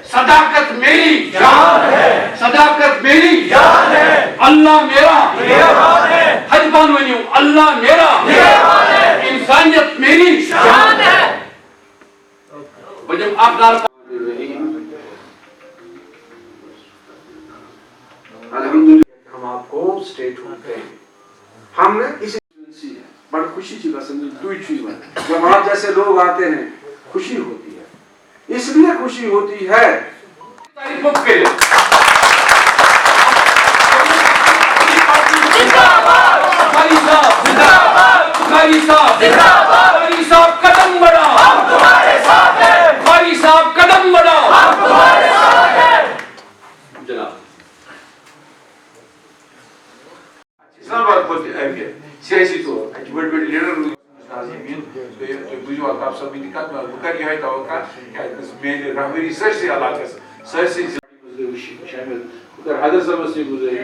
सदाकत मेरी जान है, सदाकत मेरी जान है, अल्लाह मेरा निगहबान है, हज बानवनियो अल्लाह मेरा निगहबान है, इंसानियत मेरी शान है। वजब आपदार अल्हम्दुलिल्लाह हम आपको स्टेट होते हैं, हमने इसी बड़ी खुशी की कसम जब आप जैसे लोग आते हैं खुशी होती है, इसलिए खुशी होती है तारीफों के लिए कदम बढ़ाओ, हम तुम्हारे साथ हैं, बुखारी साहब कदम बढ़ाओ, हम तुम्हारे साथ हैं। जनाब इस्लामाबाद को सियासी तो बड़े बड़े लीडर बुजुर्ग आप सब भी निकाल बुखारी है तो का क्या मेरे रहबरी सरसी इलाके सरसी शामिल उधर हदर सब से गुजरे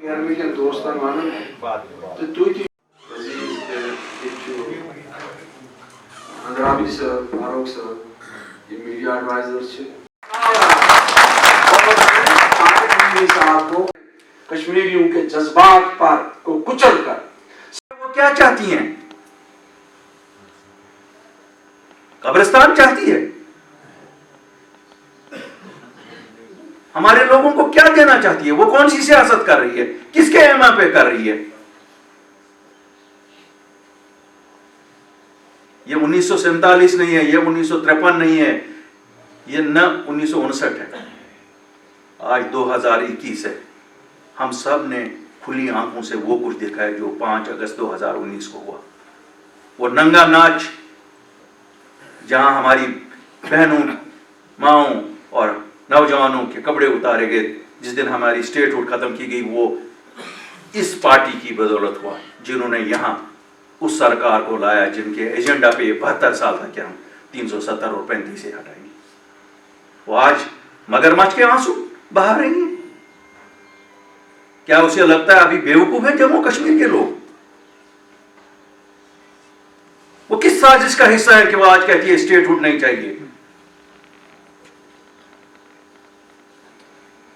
यार मेरे दोस्तन मानन तो तू थी अंदराबी सर फारूक सर ये मीडिया एडवाइजर छे साहब को कश्मीरियों के जज्बात पर को कुचल कर वो क्या चाहती हैं, कब्रिस्तान चाहती है, हमारे लोगों को क्या देना चाहती है, वो कौन सी सियासत कर रही है, किसके एमा पे कर रही है। ये 1947 नहीं है, ये 1953 नहीं है, ये न 1959 है, आज 2021 है। हम सब ने खुली आंखों से वो कुछ देखा है जो 5 अगस्त 2019 को हुआ, वो नंगा नाच जहां हमारी बहनों माओं और नौजवानों के कपड़े उतारे गए, जिस दिन हमारी स्टेटहुड खत्म की गई, वो इस पार्टी की बदौलत हुआ जिन्होंने यहाँ उस सरकार को लाया जिनके एजेंडा पे 72 साल था कि हम 370 और 35 से हटाएंगे। वो आज मगरमच्छ के आंसू बहा रही हैं। क्या उसे लगता है अभी बेवकूफ है जम्मू कश्मीर के लोग? वो किस साजिश का हिस्सा है कि वो आज कहती है स्टेटहुड नहीं चाहिए?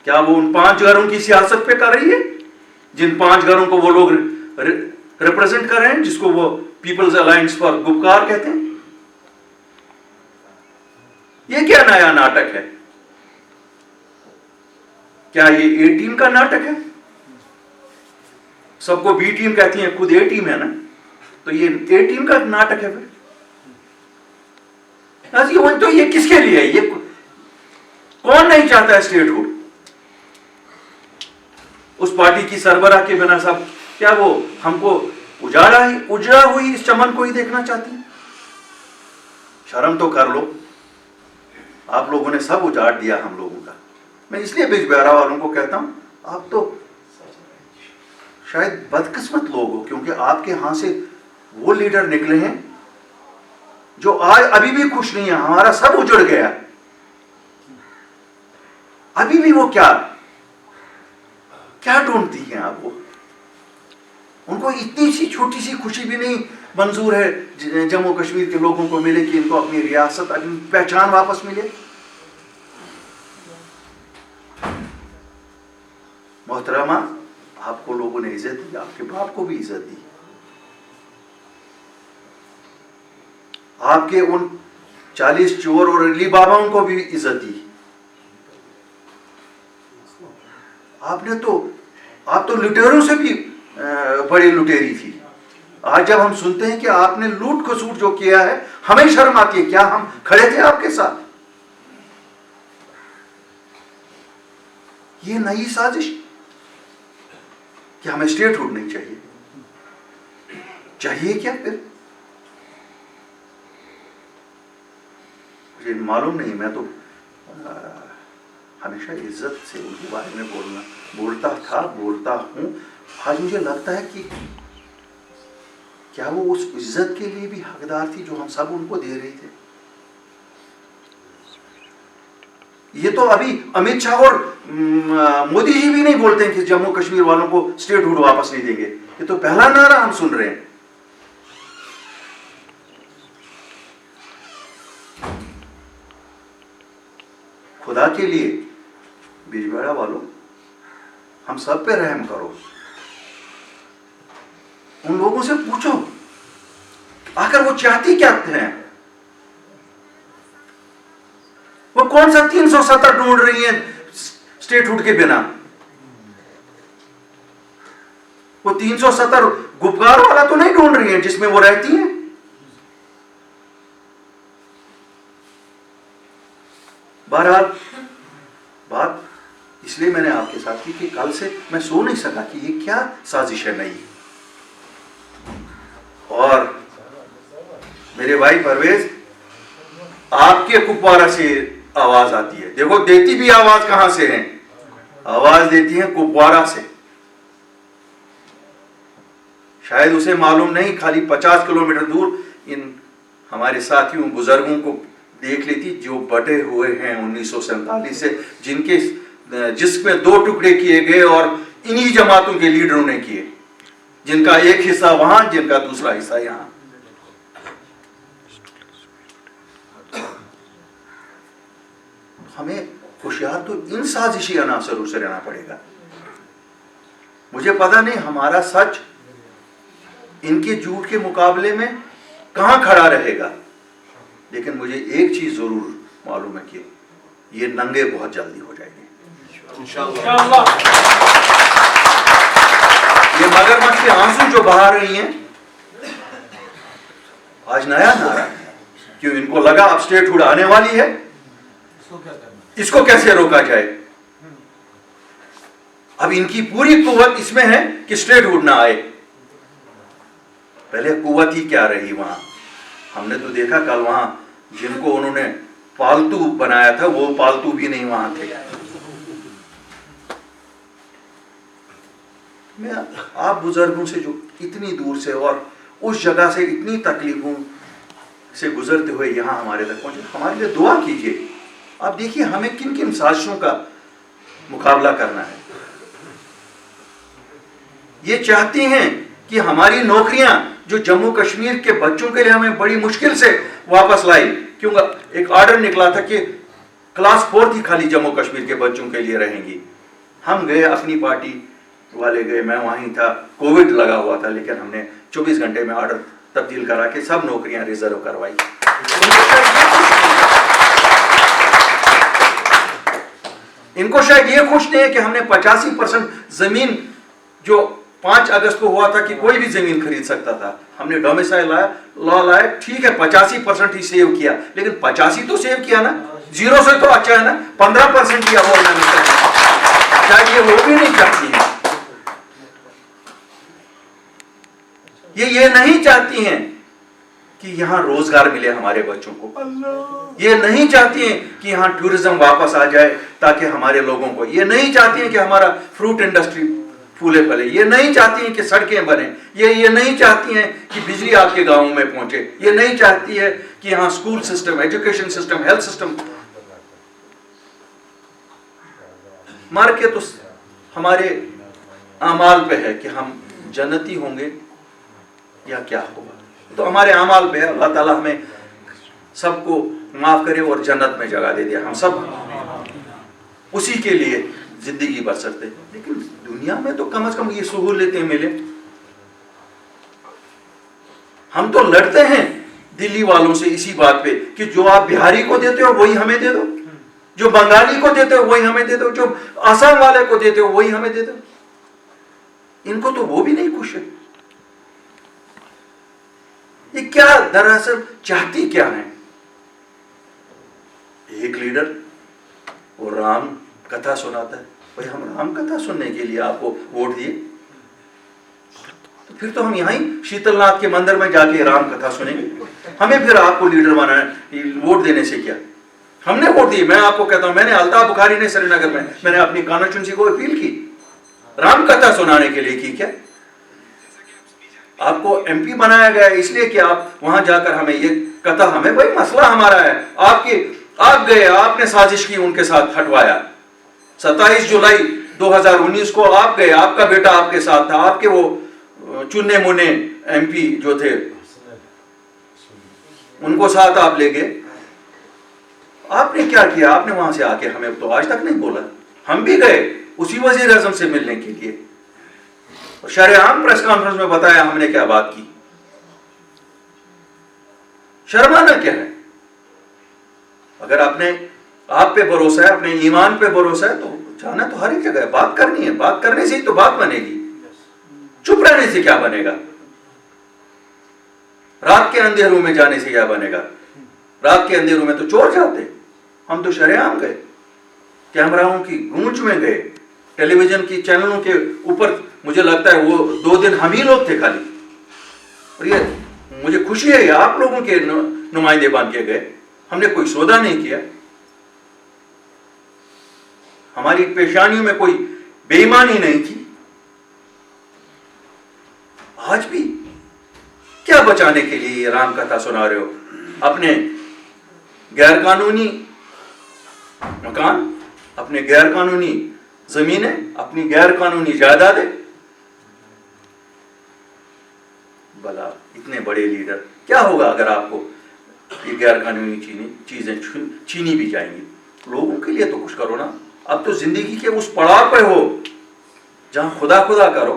क्या वो उन 5 घरों की सियासत पे कर रही है जिन 5 घरों को वो लोग रिप्रेजेंट कर रहे हैं, जिसको वो पीपल्स अलायंस फॉर गुपकार कहते हैं? ये क्या नया नाटक है? क्या ये ए टीम का नाटक है? सबको बी टीम कहती है, खुद ए टीम है ना, तो ये ए टीम का नाटक है फिर? तो ये किसके लिए है? ये कौन नहीं चाहता है स्टेटहुड? उस पार्टी की सरबराह के बिना सब क्या वो हमको उजड़ा हुई इस चमन को ही देखना चाहती है? शर्म तो कर लो, आप लोगों ने सब उजाड़ दिया हम लोगों का। मैं इसलिए बिजबहरा वालों को कहता हूं, आप तो शायद बदकिस्मत लोग हो, क्योंकि आपके यहां से वो लीडर निकले हैं जो आज अभी भी खुश नहीं है। हमारा सब उजड़ गया, अभी भी वो क्या ढूंढती हैं आप? वो उनको इतनी सी छोटी सी खुशी भी नहीं मंजूर है जम्मू कश्मीर के लोगों को मिले कि इनको अपनी रियासत, अपनी पहचान वापस मिले। मोहतरमा, आपको लोगों ने इज्जत दी, आपके बाप को भी इज्जत दी, आपके उन 40 चोर और अली बाबाओं को भी इज्जत दी। आप तो लुटेरों से भी बड़ी लुटेरी थी। आज जब हम सुनते हैं कि आपने लूट खसूट जो किया है, हमें शर्म आती है। क्या हम खड़े थे आपके साथ? ये नई साजिश कि हमें स्टेटहुड नहीं चाहिए। चाहिए क्या फिर? मुझे मालूम नहीं। मैं तो हमेशा इज्जत से उनके बारे में बोलता हूं। आज मुझे लगता है कि क्या वो उस इज्जत के लिए भी हकदार थी जो हम सब उनको दे रहे थे? ये तो अभी अमित शाह और मोदी जी भी नहीं बोलते हैं कि जम्मू कश्मीर वालों को स्टेटहुड वापस नहीं देंगे। ये तो पहला नारा हम सुन रहे हैं। खुदा के लिए बिजबेड़ा वालों, हम सब पे रहम करो। उन लोगों से पूछो आखिर वो चाहती क्या हैं। वो कौन सा 370 ढूंढ रही है स्टेटहुड के बिना। वो 370 गुपकार वाला तो नहीं ढूंढ रही है जिसमें वो रहती है। बहरहाल बात इसलिए मैंने आपके साथ की कि कल से मैं सो नहीं सका कि ये क्या साजिश है नई। और मेरे भाई परवेज, आपके कुपवारा से आवाज आती है। देखो देती भी आवाज कहां से है, आवाज देती है कुपवारा से। शायद उसे मालूम नहीं, खाली 50 किलोमीटर दूर इन हमारे साथियों बुजुर्गों को देख लेती जो बटे हुए हैं 1947 से, जिसमें 2 टुकड़े किए गए और इन्हीं जमातों के लीडरों ने किए, जिनका एक हिस्सा वहां, जिनका दूसरा हिस्सा यहां। हमें होशियार तो इन साजिशी अनासरों से रहना पड़ेगा। मुझे पता नहीं हमारा सच इनके झूठ के मुकाबले में कहां खड़ा रहेगा, लेकिन मुझे एक चीज जरूर मालूम है कि ये नंगे बहुत जल्दी हो जाएंगे इंशाअल्लाह। ये मगरमच्छ के आंसू जो बहा रही हैं, आज नया नारा है, क्यों इनको लगा अब स्टेटहुड आने वाली है, इसको कैसे रोका जाए। अब इनकी पूरी कुव्वत इसमें है कि स्टेटहुड ना आए। पहले कुव्वत ही क्या रही वहां। हमने तो देखा कल वहां जिनको उन्होंने पालतू बनाया था वो पालतू भी नहीं वहां थे। मैं आप बुजुर्गों से जो इतनी दूर से और उस जगह से इतनी तकलीफों से गुजरते हुए यहां हमारे तक पहुंचे, हमारे लिए दुआ कीजिए। आप देखिए हमें किन किन साजिशों का मुकाबला करना है। ये चाहती हैं कि हमारी नौकरियां जो जम्मू कश्मीर के बच्चों के लिए हमें बड़ी मुश्किल से वापस लाई, क्योंकि एक ऑर्डर निकला था कि क्लास 4 ही खाली जम्मू कश्मीर के बच्चों के लिए रहेंगी। हम गए, अपनी पार्टी वाले गए, मैं वहीं था, कोविड लगा हुआ था, लेकिन हमने 24 घंटे में ऑर्डर तब्दील करा के सब नौकरियां रिजर्व करवाई। इनको शायद ये खुश नहीं है कि हमने 85% जमीन, जो 5 अगस्त को हुआ था कि कोई भी जमीन खरीद सकता था, हमने डोमिसाइल लॉ लाया, ठीक है 85% ही सेव किया, लेकिन 85 तो सेव किया ना, 0 से तो अच्छा है ना, 15% किया वो शायद ये वो भी नहीं चाहती है। ये नहीं चाहती हैं कि यहां रोजगार मिले हमारे बच्चों को। ये नहीं चाहती हैं कि यहां टूरिज्म वापस आ जाए ताकि हमारे लोगों को, ये नहीं चाहती हैं कि हमारा फ्रूट इंडस्ट्री फूले फले, ये नहीं चाहती हैं कि सड़कें बने, ये नहीं चाहती हैं कि बिजली आपके गांवों में पहुंचे, ये नहीं चाहती है कि यहां school system, education system, health system. मार के तो हमारे आमाल पे है कि हम जन्नती होंगे या क्या होगा, तो हमारे आमाल पे है। अल्लाह ताला हमें सबको माफ करे और जन्नत में जगह दे दिया। हम सब उसी के लिए जिंदगी बसरते, लेकिन दुनिया में तो कम से कम ये सहूलतें मिले। हम तो लड़ते हैं दिल्ली वालों से इसी बात पे कि जो आप बिहारी को देते हो वही हमें दे दो, जो बंगाली को देते हो वही हमें दे दो, जो असम वाले को देते हो वही हमें दे दो। इनको तो वो भी नहीं खुश है। ये क्या दरअसल चाहती क्या है? एक लीडर वो राम कथा सुनाता है, भाई हम राम कथा सुनने के लिए आपको वोट दिए, तो फिर तो हम यहीं शीतलनाथ के मंदिर में जाके राम कथा सुनेंगे। हमें फिर आपको लीडर बनाना वोट देने से क्या? हमने वोट दिए। मैं आपको कहता हूं, मैंने अल्ताफ बुखारी ने श्रीनगर में मैंने अपनी कॉन्स्टिट्यूंसी को अपील की, राम कथा सुनाने के लिए की। क्या आपको एमपी बनाया गया है इसलिए कि आप वहां जाकर हमें ये कथा, हमें भाई मसला हमारा है, आप गए, आपने साजिश की, उनके साथ हटवाया। 27 जुलाई 2019 को आप गए, आपका बेटा आपके साथ था, आपके वो चुने मुने एमपी जो थे उनको साथ आप ले गए। आपने क्या किया? आपने वहां से आके हमें तो आज तक नहीं बोला। हम भी गए उसी वजीर आजम से मिलने के लिए, और शरेआम प्रेस कॉन्फ्रेंस में बताया हमने क्या बात की। शर्माना क्या है? अगर आपने आप पे भरोसा है, अपने ईमान पे भरोसा है, तो जाना तो हर एक जगह है, बात करनी है। बात करने से ही तो बात बनेगी, चुप रहने से क्या बनेगा? रात के अंधेरों में जाने से क्या बनेगा? रात के अंधेरों में तो चोर जाते, हम तो शरेआम गए, कैमराओं की गूंज में गए, टेलीविजन की चैनलों के ऊपर। मुझे लगता है वो 2 दिन हम ही लोग थे खाली, और ये मुझे खुशी है आप लोगों के नुमाइंदे बन के गए। हमने कोई सौदा नहीं किया, हमारी पेशानियों में कोई बेईमानी नहीं थी। आज भी क्या बचाने के लिए ये राम कथा सुना रहे हो? अपने गैरकानूनी मकान, अपने गैरकानूनी जमीनें, अपनी गैरकानूनी जायदादें। भला इतने बड़े लीडर, क्या होगा अगर आपको ये गैरकानूनी चीजें छीनी भी जाएंगी? लोगों के लिए तो कुछ करो ना। अब तो जिंदगी के उस पड़ाव पे हो जहां खुदा खुदा करो।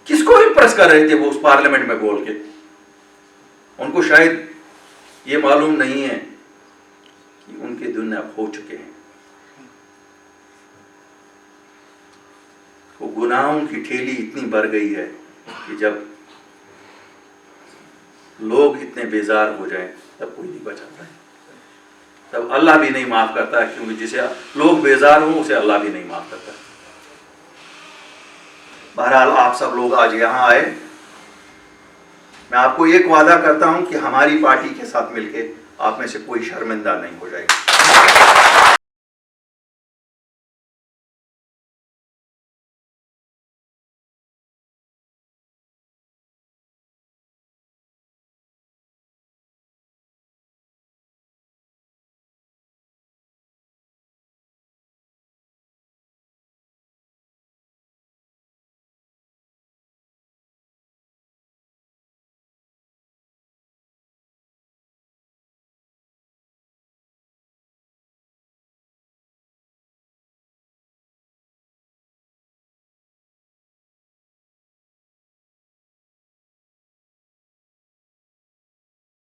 किसको इंप्रेस कर रहे थे वो उस पार्लियामेंट में बोल के? उनको शायद ये मालूम नहीं है कि उनके दिन अब हो चुके हैं। वो गुनाहों की ठेली इतनी बढ़ गई है कि जब लोग इतने बेजार हो जाएं तब कोई नहीं बचाता है, तब अल्लाह भी नहीं माफ करता है, क्योंकि जिसे लोग बेजार हो उसे अल्लाह भी नहीं माफ करता। बहरहाल आप सब लोग आज यहाँ आए, मैं आपको एक वादा करता हूं कि हमारी पार्टी के साथ मिलके आप में से कोई शर्मिंदा नहीं हो जाएगा।